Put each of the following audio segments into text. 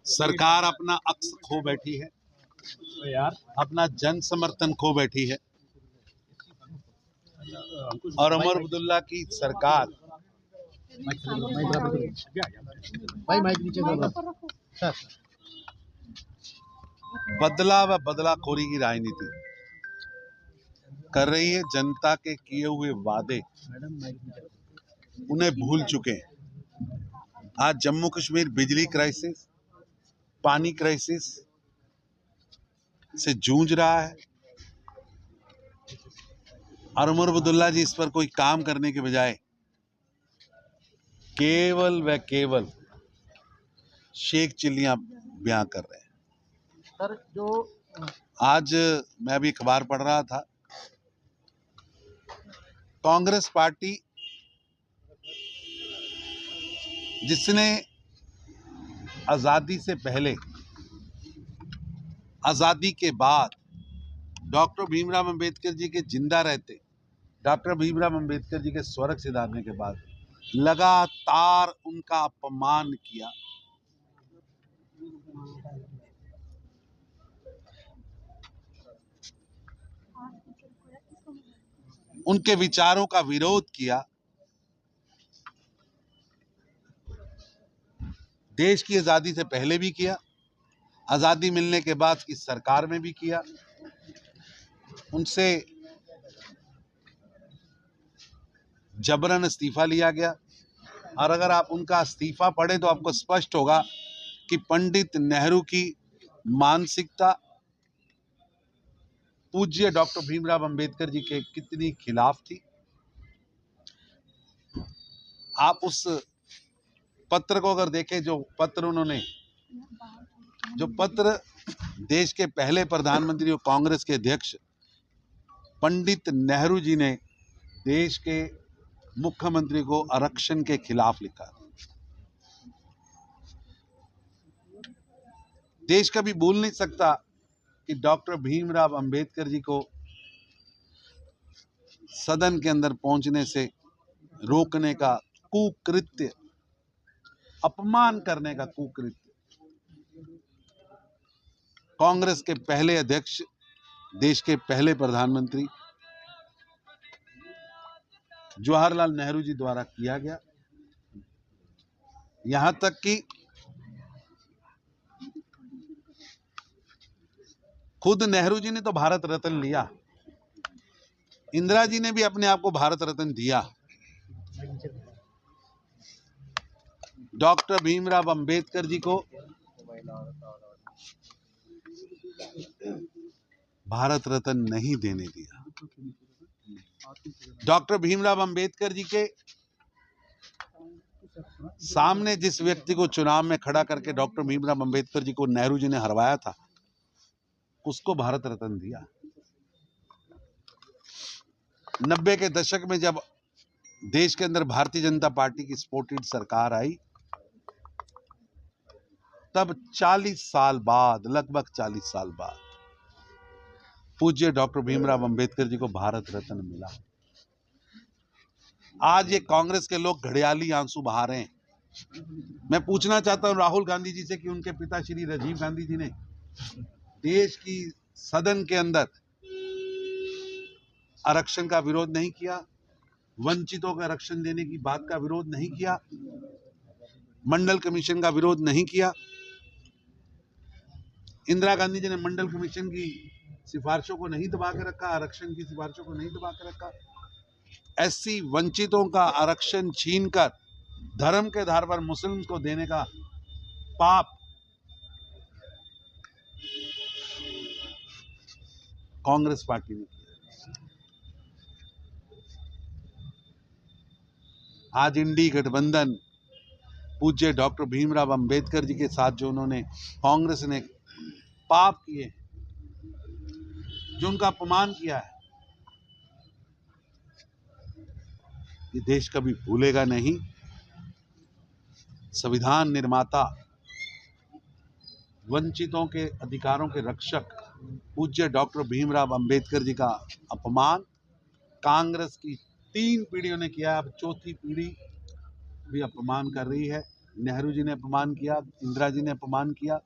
सरकार अपना अक्स खो बैठी है, अपना जन समर्थन खो बैठी है और उमर अब्दुल्ला की सरकार बदला व बदलाखोरी की राजनीति कर रही है। जनता के किए हुए वादे उन्हें भूल चुके हैं। आज जम्मू कश्मीर बिजली क्राइसिस, पानी क्राइसिस से जूझ रहा है और उमर अब्दुल्ला जी इस पर कोई काम करने के बजाय केवल व केवल शेख चिल्लियां बयां कर रहे हैं। सर, जो आज मैं अभी अखबार पढ़ रहा था, कांग्रेस पार्टी जिसने आजादी से पहले, आजादी के बाद, डॉक्टर भीमराव अंबेडकर जी के जिंदा रहते, डॉक्टर भीमराव अंबेडकर जी के स्वर्ग सिधारने के बाद लगातार उनका अपमान किया, उनके विचारों का विरोध किया, देश की आजादी से पहले भी किया, आजादी मिलने के बाद की सरकार में भी किया। उनसे जबरन इस्तीफा लिया गया और अगर आप उनका इस्तीफा पढ़े तो आपको स्पष्ट होगा कि पंडित नेहरू की मानसिकता पूज्य डॉक्टर भीमराव अंबेडकर जी के कितनी खिलाफ थी। आप उस पत्र को अगर देखें, जो पत्र देश के पहले प्रधानमंत्री और कांग्रेस के अध्यक्ष पंडित नेहरू जी ने देश के मुख्यमंत्री को आरक्षण के खिलाफ लिखा। देश कभी भूल नहीं सकता कि डॉक्टर भीमराव अंबेडकर जी को सदन के अंदर पहुंचने से रोकने का कुकृत्य, अपमान करने का कुकृत्य कांग्रेस के पहले अध्यक्ष, देश के पहले प्रधानमंत्री जवाहरलाल नेहरू जी द्वारा किया गया। यहां तक कि खुद नेहरू जी ने तो भारत रत्न लिया, इंदिरा जी ने भी अपने आप को भारत रत्न दिया। डॉक्टर भीमराव अंबेडकर जी को भारत रत्न नहीं देने दिया। डॉक्टर भीमराव अंबेडकर जी के सामने जिस व्यक्ति को चुनाव में खड़ा करके डॉक्टर भीमराव अंबेडकर जी को नेहरू जी ने हरवाया था, उसको भारत रत्न दिया। 90 के दशक में जब देश के अंदर भारतीय जनता पार्टी की सपोर्टेड सरकार आई, तब 40 साल बाद, लगभग 40 साल बाद पूज्य डॉक्टर भीमराव अंबेडकर जी को भारत रत्न मिला। आज ये कांग्रेस के लोग घड़ियाली आंसू बहा रहे हैं। मैं पूछना चाहता हूं राहुल गांधी जी से कि उनके पिता श्री राजीव गांधी जी ने देश की सदन के अंदर आरक्षण का विरोध नहीं किया, वंचितों को आरक्षण देने की बात का विरोध नहीं किया, मंडल कमीशन का विरोध नहीं किया। इंदिरा गांधी जी ने मंडल कमीशन की सिफारिशों को नहीं दबा के रखा, आरक्षण की सिफारिशों को नहीं दबा के रखा। एससी वंचितों का आरक्षण छीनकर धर्म के आधार पर मुस्लिम को देने का पाप कांग्रेस पार्टी ने किया। आज इंडी गठबंधन पूज्य डॉक्टर भीमराव अंबेडकर जी के साथ जो उन्होंने, कांग्रेस ने पाप किए, जो उनका अपमान किया है, ये देश कभी भूलेगा नहीं। संविधान निर्माता, वंचितों के अधिकारों के रक्षक पूज्य डॉक्टर भीमराव अंबेडकर जी का अपमान कांग्रेस की 3 पीढ़ियों ने किया। अब 4थी पीढ़ी भी अपमान कर रही है। नेहरू जी ने अपमान किया, इंदिरा जी ने अपमान किया,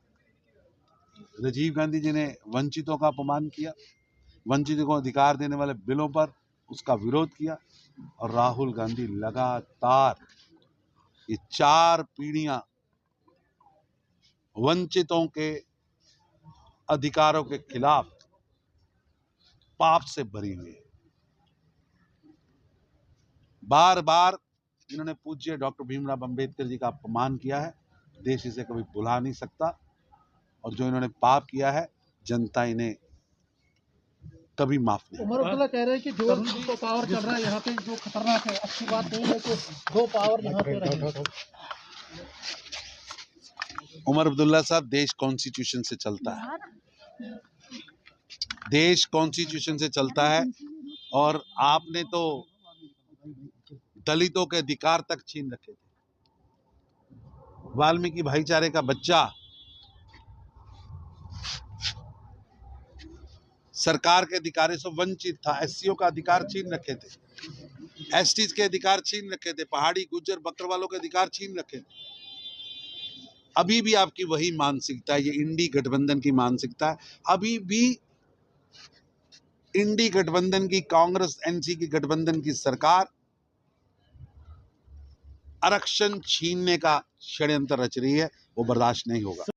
राजीव गांधी जी ने वंचितों का अपमान किया, वंचितों को अधिकार देने वाले बिलों पर उसका विरोध किया, और राहुल गांधी लगातार ये 4 पीढ़ियां वंचितों के अधिकारों के खिलाफ पाप से भरी हुई है। बार बार इन्होंने पूज्य डॉक्टर भीमराव अंबेडकर जी का अपमान किया है। देश इसे कभी भुला नहीं सकता, और जो इन्होंने पाप किया है जनता इन्हें कभी माफ नहीं। उमर अब्दुल्ला कह रहे हैं कि जो पावर चल रहा है यहाँ पे जो खतरनाक है, अच्छी बात नहीं है कि 2 पावर यहाँ पे रहे। उमर अब्दुल्ला साहब, देश कॉन्स्टिट्यूशन से चलता है, देश कॉन्स्टिट्यूशन से चलता है, और आपने तो दलितों के अधिकार तक छीन रखे थे। वाल्मीकि भाईचारे का बच्चा सरकार के अधिकारों से वंचित था, एससीओ का अधिकार छीन रखे थे, एसटीज के अधिकार छीन रखे थे, पहाड़ी गुज्जर बकरवालों के अधिकार छीन रखे थे। अभी भी आपकी वही मानसिकता है, ये इंडी गठबंधन की मानसिकता है। अभी भी इंडी गठबंधन की, कांग्रेस एनसी की गठबंधन की सरकार आरक्षण छीनने का षड्यंत्र रच रही है, वो बर्दाश्त नहीं होगा।